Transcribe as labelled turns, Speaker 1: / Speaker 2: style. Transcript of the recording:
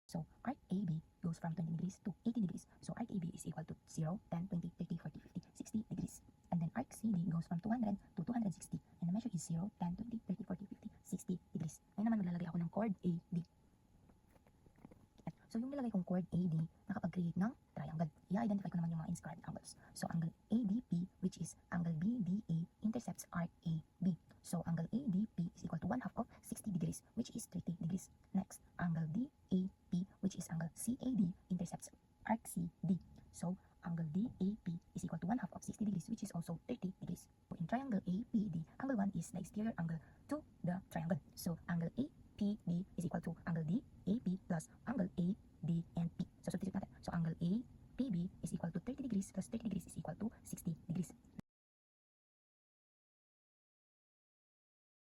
Speaker 1: So arc AB goes from 20 degrees to 80 degrees. So arc AB is equal to 0, 10, 20, 30, 40, 50, 60 degrees. And then arc CD goes from 200 to 260. And the measure is 0, 10, 20, 30, 40, 50, 60 degrees. Ngayon naman maglalagay ako ng chord AD. So yung nilagay kong chord AD, nakapag-create ng triangle. I-identify ko naman yung mga inscribed angles. So angle ADP, which is angle BDA, intercepts arc AB. So angle ADP is equal to 1/2 of 60 degrees, which is 30 degrees. Next, angle DAP, which is angle CAD, intercepts arc CD. So angle DAP is equal to 1/2 of 60 degrees, which is also 30 degrees. So in triangle APD, angle 1 is the exterior angle to the triangle. So angle